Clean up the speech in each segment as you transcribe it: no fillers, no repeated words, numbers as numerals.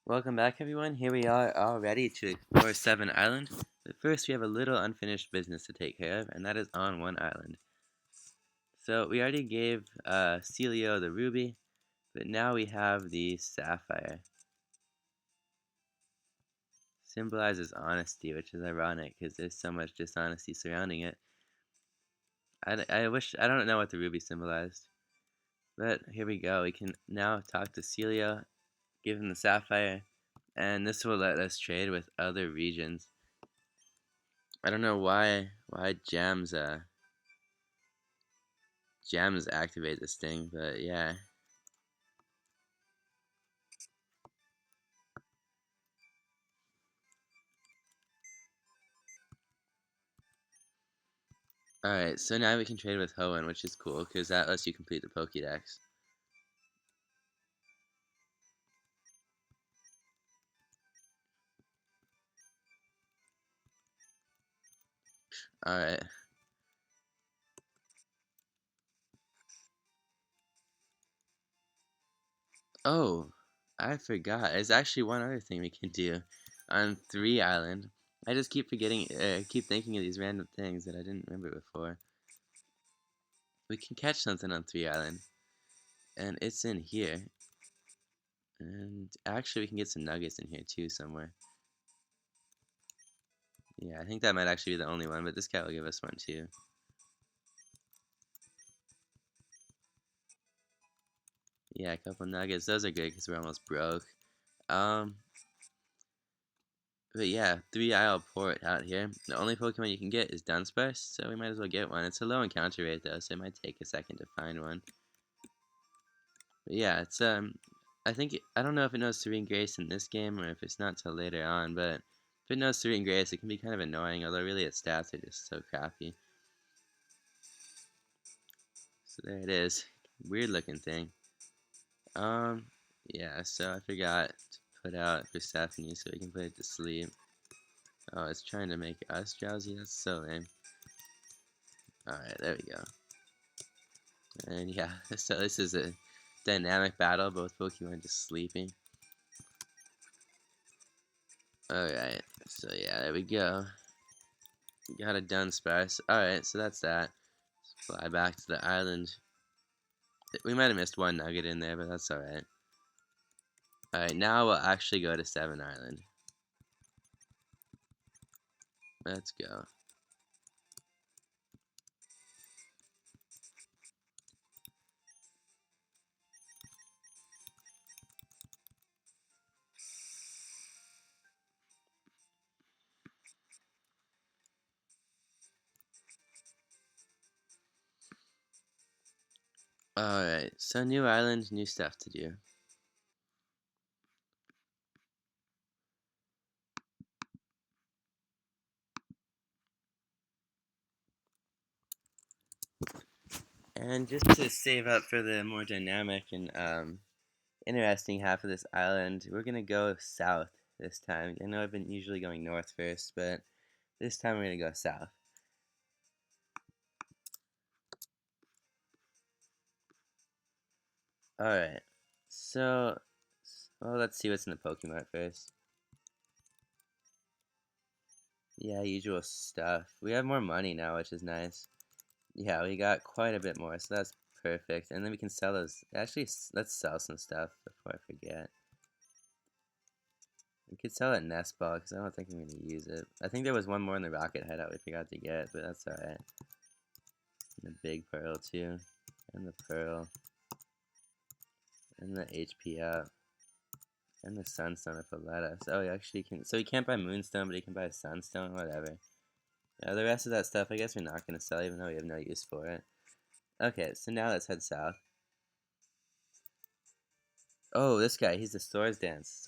Welcome back, everyone. Here we are, all ready to explore 7 Island. But first, we have a little unfinished business to take care of, and that is on one island. So, we already gave Celio the ruby, but now we have the sapphire. Symbolizes honesty, which is ironic, because there's so much dishonesty surrounding it. I don't know what the ruby symbolized. But here we go. We can now talk to Celio, give him the sapphire, and this will let us trade with other regions. I don't know why Gems activate this thing, but yeah. Alright, so now we can trade with Hoenn, which is cool, because that lets you complete the Pokédex. Alright. Oh, I forgot. There's actually one other thing we can do on 3 Island. I just keep forgetting, keep thinking of these random things that I didn't remember before. We can catch something on 3 Island, and it's in here. And actually, we can get some nuggets in here too somewhere. Yeah, I think that might actually be the only one, but this guy will give us one too. Yeah, a couple nuggets. Those are good because we're almost broke. Um, but yeah, 3 Isle Port out here. The only Pokemon you can get is Dunsparce, so we might as well get one. It's a low encounter rate though, so it might take a second to find one. But yeah, it's I don't know if it knows Serene Grace in this game or if it's not till later on, but if it knows Serene Grace, it can be kind of annoying. Although really, its stats are just so crappy. So there it is, weird looking thing. Yeah. So I forgot to put out Persephone so we can put it to sleep. Oh, it's trying to make us drowsy? That's so lame. Alright, there we go. And yeah, so this is a dynamic battle, both Pokemon just sleeping. Alright, so yeah, there we go. Got a Dunsparce. Alright, so that's that. Let's fly back to the island. We might have missed one nugget in there, but that's alright. Alright, now we'll actually go to 7 Island. Let's go. Alright, so new island, new stuff to do. And just to save up for the more dynamic and interesting half of this island, we're gonna go south this time. I know I've been usually going north first, but this time we're gonna go south. Alright, so, well, let's see what's in the Pokemon first. Yeah, usual stuff. We have more money now, which is nice. Yeah, we got quite a bit more, so that's perfect. And then we can sell those. Actually, let's sell some stuff before I forget. We could sell that nest ball because I don't think I'm going to use it. I think there was one more in the rocket hideout we forgot to get, but that's alright. And the big pearl too. And the pearl. And the HP up. And the sunstone if it'll let us. Oh, he actually can. So he can't buy moonstone, but he can buy sunstone, whatever. Yeah, the rest of that stuff I guess we're not going to sell even though we have no use for it. Okay, so now let's head south. Oh, this guy, he's the Swords Dance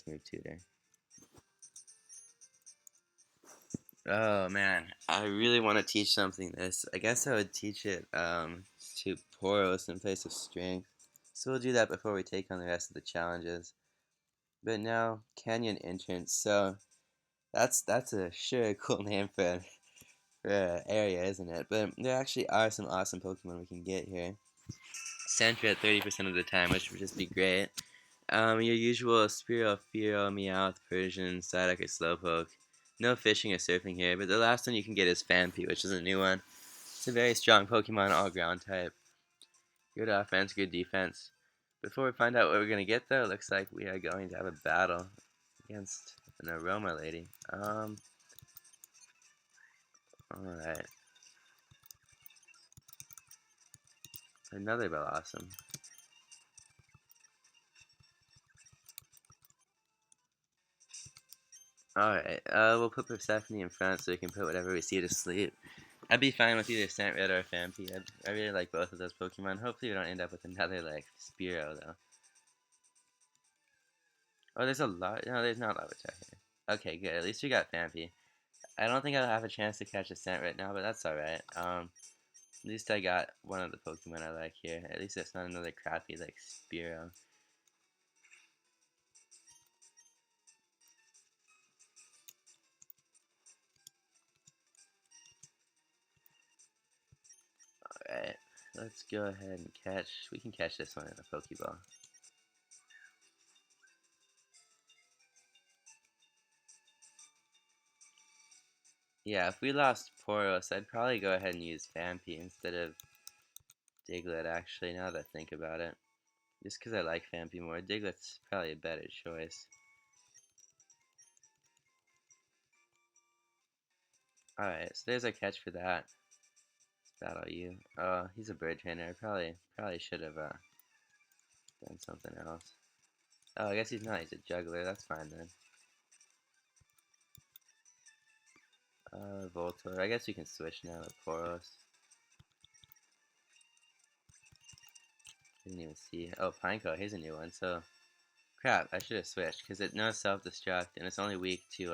move tutor. Oh man, I really want to teach something this. I guess I would teach it to Poros in place of Strength. So we'll do that before we take on the rest of the challenges. But now, Canyon Entrance. So that's a sure cool name for an area, isn't it? But there actually are some awesome Pokemon we can get here. Sentry at 30% of the time, which would just be great. Your usual Spearow, Fearow, Meowth, Persian, Psyduck, or Slowpoke. No fishing or surfing here, but the last one you can get is Phanpy, which is a new one. It's a very strong Pokemon, all ground type. Good offense, good defense. Before we find out what we're going to get, though, it looks like we are going to have a battle against an Aroma Lady. Alright. Another Bellossom. Alright, we'll put Persephone in front so we can put whatever we see to sleep. I'd be fine with either Scentred or Phanpy. I really like both of those Pokemon. Hopefully we don't end up with another, like, Spearow, though. Oh, there's a lot. No, there's not Larvitar here. Okay, good. At least we got Phanpy. I don't think I'll have a chance to catch a scent right now, but that's alright. At least I got one of the Pokemon I like here. At least it's not another crappy, like, Spearow. Alright, let's go ahead and catch. We can catch this one in a Pokeball. Yeah, if we lost Poros, I'd probably go ahead and use Phanpy instead of Diglett, actually, now that I think about it. Just because I like Phanpy more. Diglett's probably a better choice. Alright, so there's our catch for that. Let's battle you. Oh, he's a bird trainer. I probably should have done something else. Oh, I guess he's not. He's a juggler. That's fine then. Voltor. I guess we can switch now to Poros. Didn't even see. Oh, Pineco. Here's a new one. So, crap. I should have switched because it knows self-destruct and it's only weak to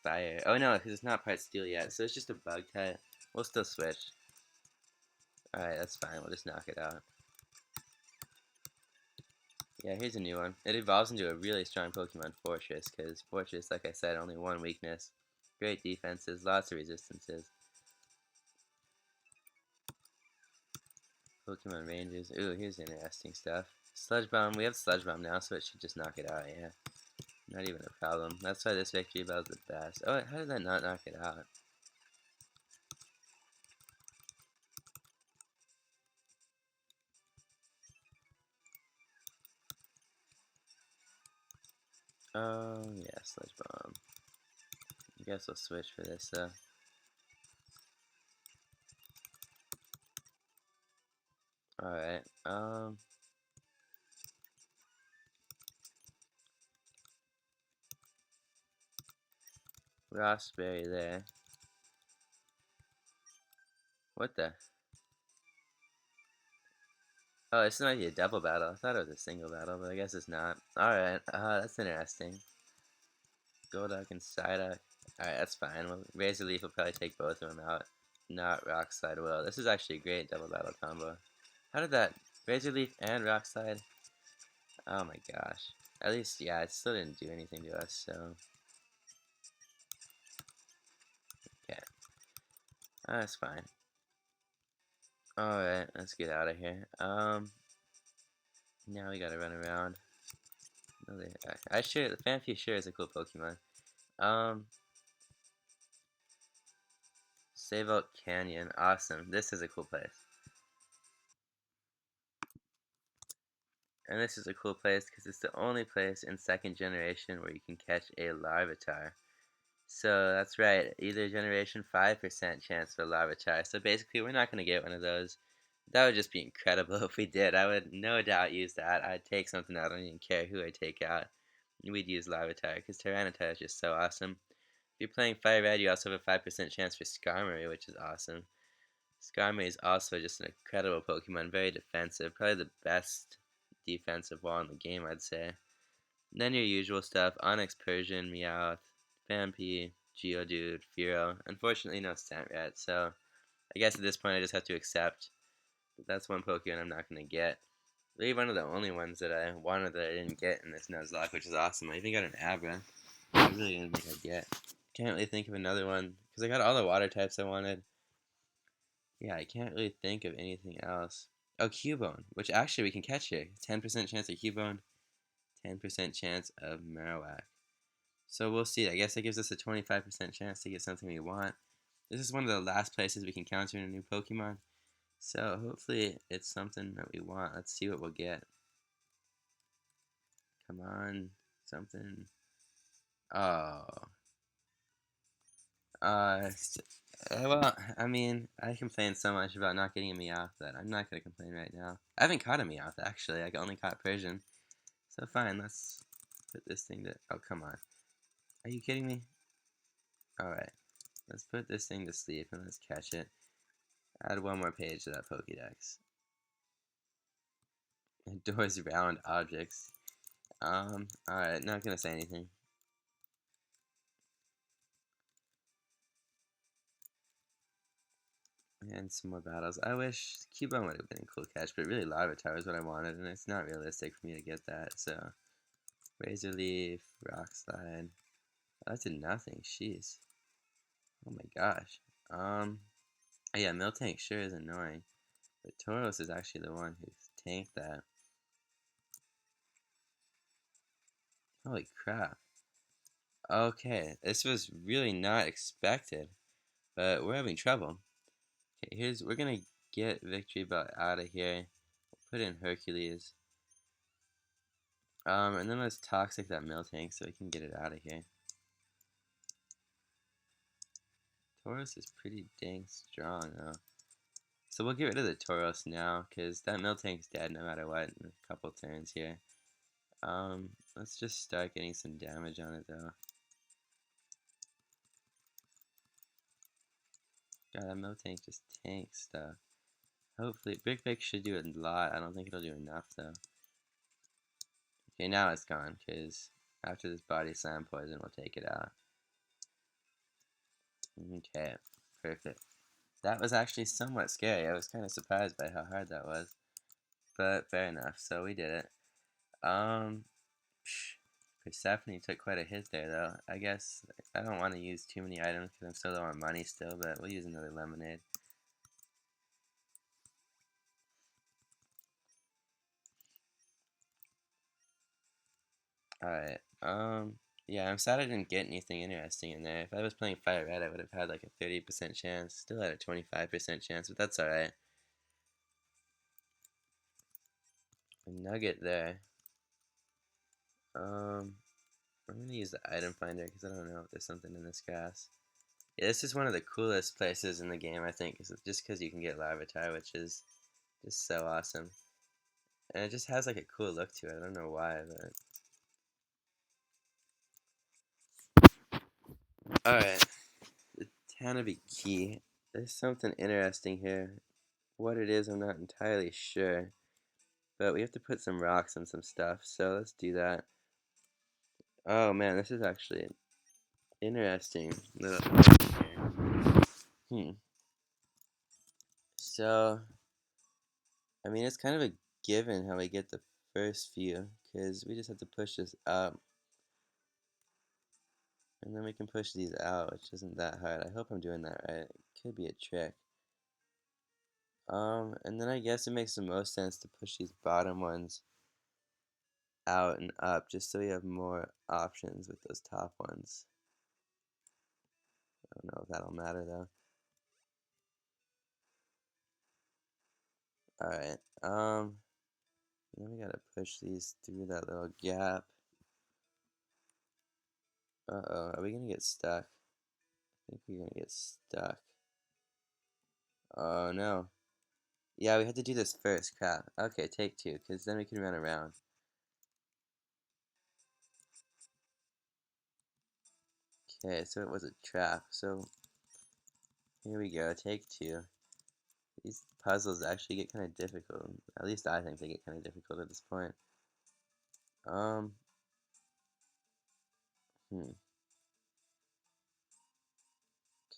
fire. Oh no, because it's not part steel yet. So it's just a bug type. We'll still switch. Alright, that's fine. We'll just knock it out. Yeah, here's a new one. It evolves into a really strong Pokemon Fortress, because Fortress, like I said, only one weakness. Great defenses, lots of resistances. Pokemon Rangers. Ooh, here's interesting stuff. Sludge Bomb. We have Sludge Bomb now, so it should just knock it out, yeah. Not even a problem. That's why this Victory Bell is the best. Oh, how did that not knock it out? Oh, yeah, Sludge Bomb. I guess we'll switch for this, though. Alright, Raspberry there. What the? Oh, this might be a double battle. I thought it was a single battle, but I guess it's not. Alright, that's interesting. Golduck and Psyduck. Alright, that's fine. Well, Razor Leaf will probably take both of them out. Not Rock Slide will. This is actually a great double battle combo. How did that? Razor Leaf and Rock Slide? Oh my gosh. At least, yeah, it still didn't do anything to us, so. Okay. That's fine. Alright, let's get out of here. Now we gotta run around. The Phanpy sure is a cool Pokemon. Save Out Canyon. Awesome. This is a cool place. And this is a cool place because it's the only place in second generation where you can catch a Larvitar. So that's right, either generation 5% chance for Larvitar. So basically we're not going to get one of those. That would just be incredible if we did. I would no doubt use that. I'd take something out. I don't even care who I take out. We'd use Larvitar because Tyranitar is just so awesome. If you're playing Fire Red, you also have a 5% chance for Skarmory, which is awesome. Skarmory is also just an incredible Pokemon, very defensive, probably the best defensive wall in the game, I'd say. And then your usual stuff, Onyx, Persian, Meowth, Phanpy, Geodude, Fearow. Unfortunately, no Scentret, so I guess at this point I just have to accept that that's one Pokemon I'm not going to get. Really one of the only ones that I wanted that I didn't get in this Nuzlocke, which is awesome. I even got an Abra. I really didn't think I'd get. Can't really think of another one, because I got all the water types I wanted. Yeah, I can't really think of anything else. Oh, Cubone, which actually we can catch here. 10% chance of Cubone, 10% chance of Marowak. So we'll see. I guess that gives us a 25% chance to get something we want. This is one of the last places we can counter in a new Pokemon. So hopefully it's something that we want. Let's see what we'll get. Come on, something. Oh. Well, I mean, I complain so much about not getting a Meowth that I'm not going to complain right now. I haven't caught a Meowth, actually. I only caught Persian. So fine, let's put this thing to... Oh, come on. Are you kidding me? Alright. Let's put this thing to sleep and let's catch it. Add one more page to that Pokédex. Adores round objects. Alright, not gonna say anything. And some more battles. I wish Cubone would have been a cool catch, but really Larvitar is what I wanted, and it's not realistic for me to get that, so... Razor Leaf, Rock Slide. Oh, that did nothing, jeez. Oh my gosh. Yeah, Miltank sure is annoying. But Tauros is actually the one who tanked that. Holy crap. Okay, this was really not expected, but we're having trouble. Okay, we're gonna get Victory Belt out of here. Put in Hercules. And then let's Toxic that Miltank so we can get it out of here. Tauros is pretty dang strong though. So we'll get rid of the Tauros now, because that Miltank's dead no matter what in a couple turns here. Let's just start getting some damage on it though. God, that Miltank just tanks stuff. Hopefully, Brick Break should do a lot. I don't think it'll do enough though. Okay, now it's gone, because after this Body Slam poison, we'll take it out. Okay, perfect. That was actually somewhat scary. I was kind of surprised by how hard that was. But fair enough, so we did it. Persephone took quite a hit there, though. I guess I don't want to use too many items because I'm still low on money still, but we'll use another lemonade. Alright, yeah, I'm sad I didn't get anything interesting in there. If I was playing Fire Red, I would have had like a 30% chance. Still had a 25% chance, but that's alright. A nugget there. I'm gonna use the item finder because I don't know if there's something in this grass. Yeah, this is one of the coolest places in the game, I think, just because you can get Larvitar, which is just so awesome. And it just has like a cool look to it. I don't know why, but... Alright, the Tanabe key. There's something interesting here. What it is, I'm not entirely sure. But we have to put some rocks on some stuff, so let's do that. Oh man, this is actually interesting. So, I mean, it's kind of a given how we get the first few, because we just have to push this up. And then we can push these out, which isn't that hard. I hope I'm doing that right. It could be a trick. And then I guess it makes the most sense to push these bottom ones out and up, just so we have more options with those top ones. I don't know if that'll matter though. Alright, then we gotta push these through that little gap. Uh-oh, are we gonna get stuck? I think we're gonna get stuck. Oh no. Yeah, we had to do this first, crap. Okay, take two, because then we can run around. Okay, so it was a trap, so here we go, take two. These puzzles actually get kind of difficult. At least I think they get kind of difficult at this point. Um,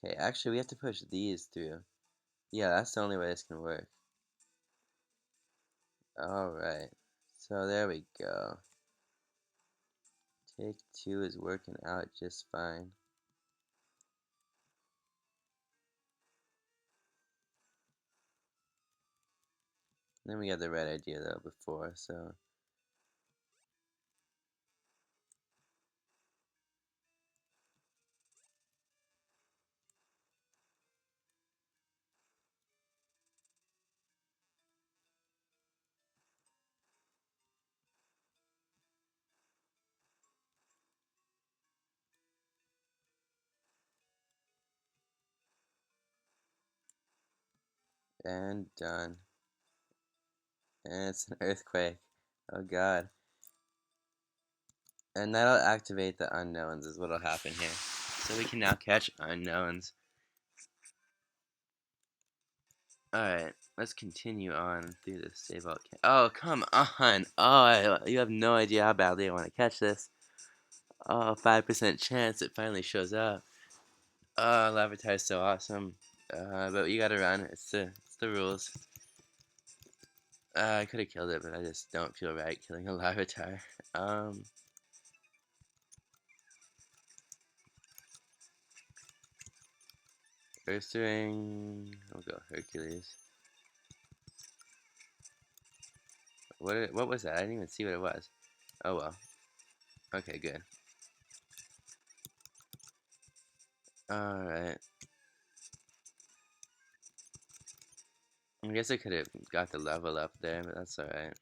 Okay, actually we have to push these through. Yeah, that's the only way this can work. Alright, so there we go. Take two is working out just fine. Then we got the right idea though before, so. And done. And it's an earthquake. Oh god. And that'll activate the unknowns is what'll happen here. So we can now catch unknowns. Alright, let's continue on through this save out. Oh, come on. Oh, you have no idea how badly I want to catch this. Oh, 5% chance it finally shows up. Oh, Lavatar is so awesome. But you gotta run. It's the rules. I could have killed it, but I just don't feel right killing a Lavatar. Ursaring. I'll go Hercules. What was that? I didn't even see what it was. Oh well. Okay, good. Alright. I guess I could have got the level up there, but that's alright.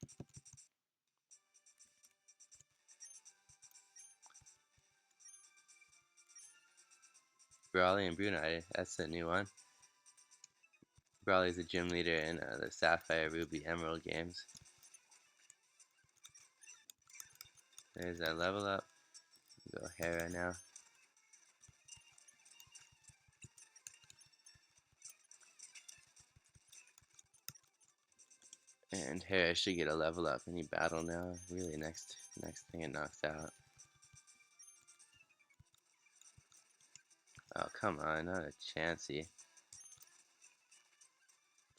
Brawley and Brunei, that's the new one. Brawley's a gym leader in the Sapphire, Ruby, Emerald games. There's that level up. Go Hera now. And Hera should get a level up any battle now. Really, next thing it knocks out. Oh, come on, not a Chansey.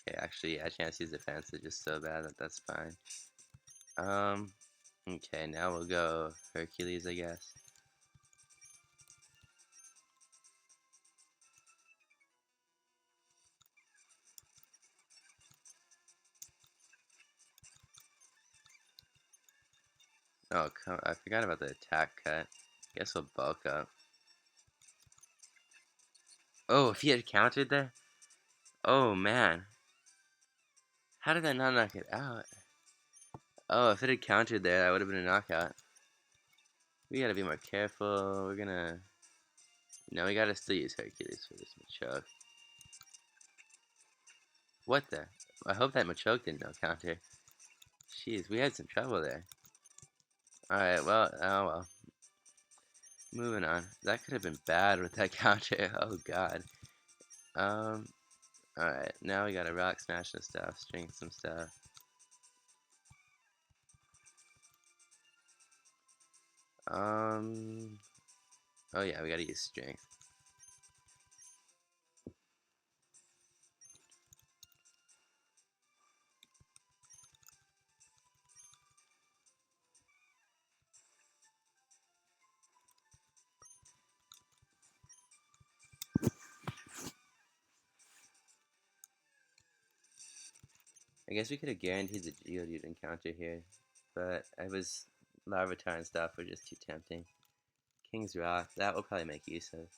Okay, actually, yeah, Chansey's defense is just so bad that that's fine. Okay, now we'll go Hercules, I guess. Oh, I forgot about the attack cut. Guess we'll bulk up. Oh, if he had countered there? Oh, man. How did I not knock it out? Oh, if it had countered there, that would have been a knockout. We gotta be more careful. We're gonna... No, we gotta still use Hercules for this Machoke. What the? I hope that Machoke didn't no counter. Jeez, we had some trouble there. Alright, well, oh well. Moving on. That could have been bad with that counter. Oh god. Alright, now we gotta rock smash some stuff, string some stuff. Oh yeah, we gotta use strength. I guess we could have guaranteed the Geodude encounter here, but I was Larvitar and stuff were just too tempting. King's Rock, that we'll probably make use of.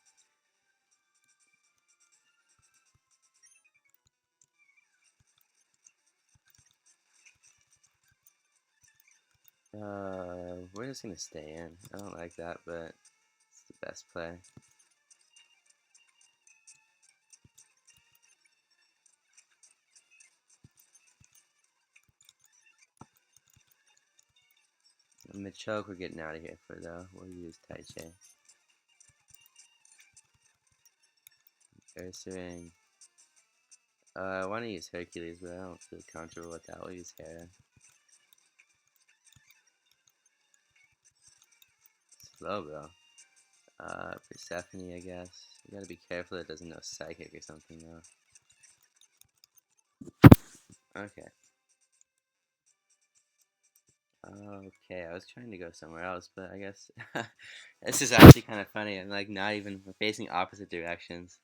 We're just gonna stay in. I don't like that, but it's the best play. Machoke we're getting out of here for though. We'll use Taichi. Ursaring. I want to use Hercules, but I don't feel comfortable with that. We'll use Hera. Slowbro. Persephone, I guess. You gotta be careful it doesn't know Psychic or something, though. Okay. Okay, I was trying to go somewhere else, but I guess this is actually kind of funny. I'm like not even facing opposite directions,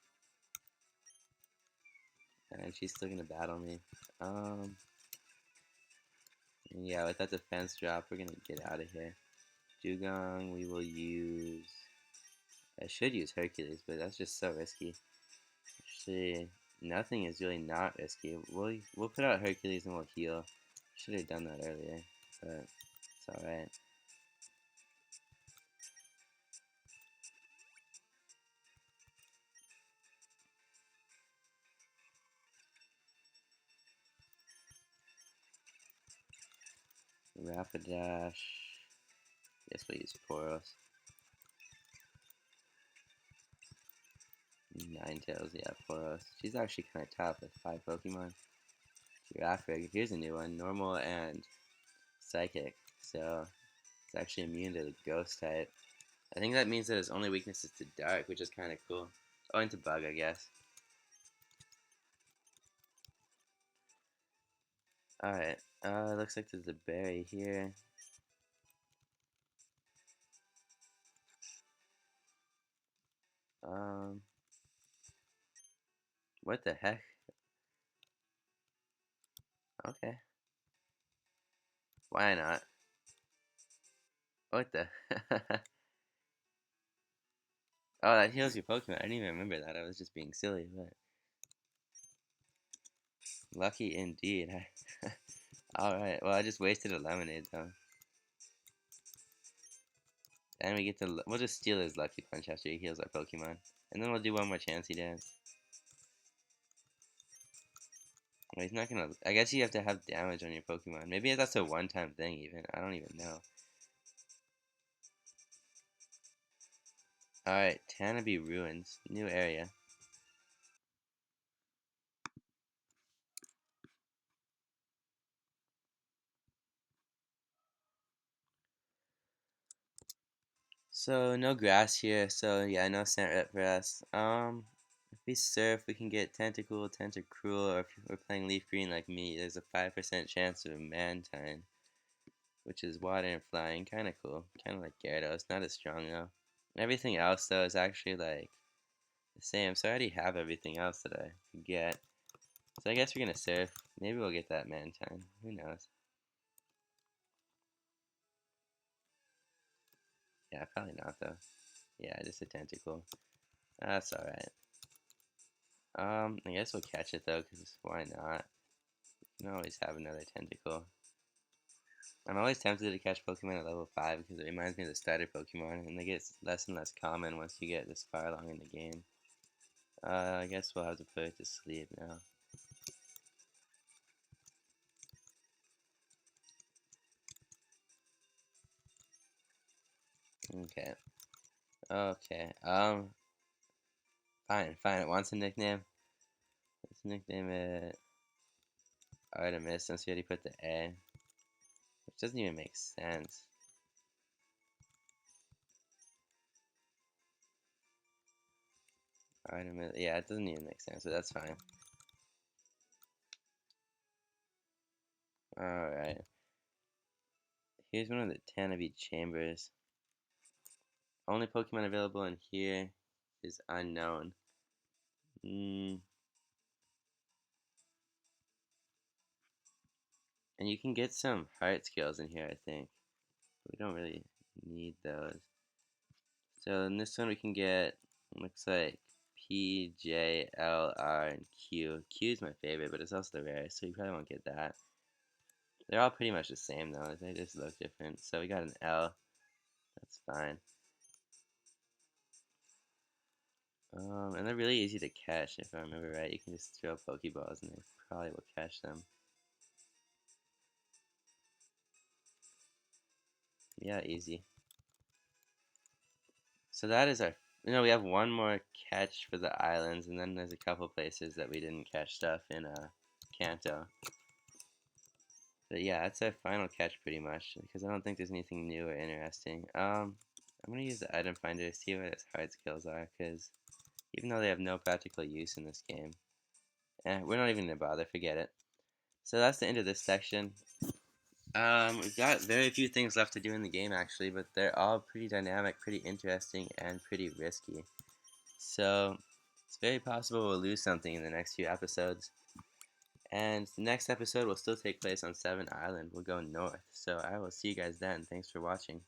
and she's still gonna battle me. And yeah, with that defense drop, we're gonna get out of here. Dugong, we will use... I should use Hercules, but that's just so risky. Actually, nothing is really not risky. We'll put out Hercules and we'll heal. Should have done that earlier, but it's alright. Rapidash. Guess we'll use Poros. Ninetales, yeah, Poros. She's actually kind of tough with 5 Pokemon. Giraffig, here's a new one. Normal and Psychic. So, it's actually immune to the Ghost type. I think that means that its only weakness is to Dark, which is kind of cool. Oh, and to Bug, I guess. Alright, looks like there's a berry here. What the heck? Okay. Why not? What the? Oh, that heals your Pokemon. I didn't even remember that. I was just being silly, but lucky indeed. Alright, well, I just wasted a lemonade, though. And we get to... We'll just steal his Lucky Punch after he heals our Pokemon. And then we'll do one more Chansey Dance. Well, he's not gonna... I guess you have to have damage on your Pokemon. Maybe that's a one-time thing, even. I don't even know. Alright, Tanabe Ruins. New area. So, no grass here, so yeah, no scent rep for us. If we surf, we can get Tentacool, Tentacruel, or if we're playing LeafGreen like me, there's a 5% chance of a Mantine, which is water and flying, kinda cool. Kinda like Gyarados, not as strong though. Everything else though is actually like the same, so I already have everything else that I could get. So I guess we're gonna surf. Maybe we'll get that Mantine. Who knows? Yeah, probably not though. Yeah, just a Tentacool. That's alright. I guess we'll catch it though, because why not? You can always have another Tentacool. I'm always tempted to catch Pokemon at level 5 because it reminds me of the starter Pokemon, and they get less and less common once you get this far along in the game. I guess we'll have to put it to sleep now. Okay. Okay. Fine, fine. It wants a nickname. Let's nickname it Artemis since we already put the A. Which doesn't even make sense. Artemis, yeah, it doesn't even make sense, but that's fine. Alright. Here's one of the Tanabe chambers. Only Pokemon available in here is unknown. And you can get some heart skills in here, I think. We don't really need those. So in this one we can get, looks like P, J, L, R, and Q. Q is my favorite, but it's also the rarest, so you probably won't get that. They're all pretty much the same though, they just look different. So we got an L, that's fine. And they're really easy to catch if I remember right. You can just throw Pokeballs and they probably will catch them. Yeah, easy. So that is our, we have one more catch for the islands, and then there's a couple places that we didn't catch stuff in Kanto. But yeah, that's our final catch pretty much, because I don't think there's anything new or interesting. I'm gonna use the item finder to see what its hard skills are, because even though they have no practical use in this game, we're not even gonna bother, forget it. So that's the end of this section. We've got very few things left to do in the game actually, but they're all pretty dynamic, pretty interesting, and pretty risky. So it's very possible we'll lose something in the next few episodes. And the next episode will still take place on 7 Island. We'll go north. So I will see you guys then. Thanks for watching.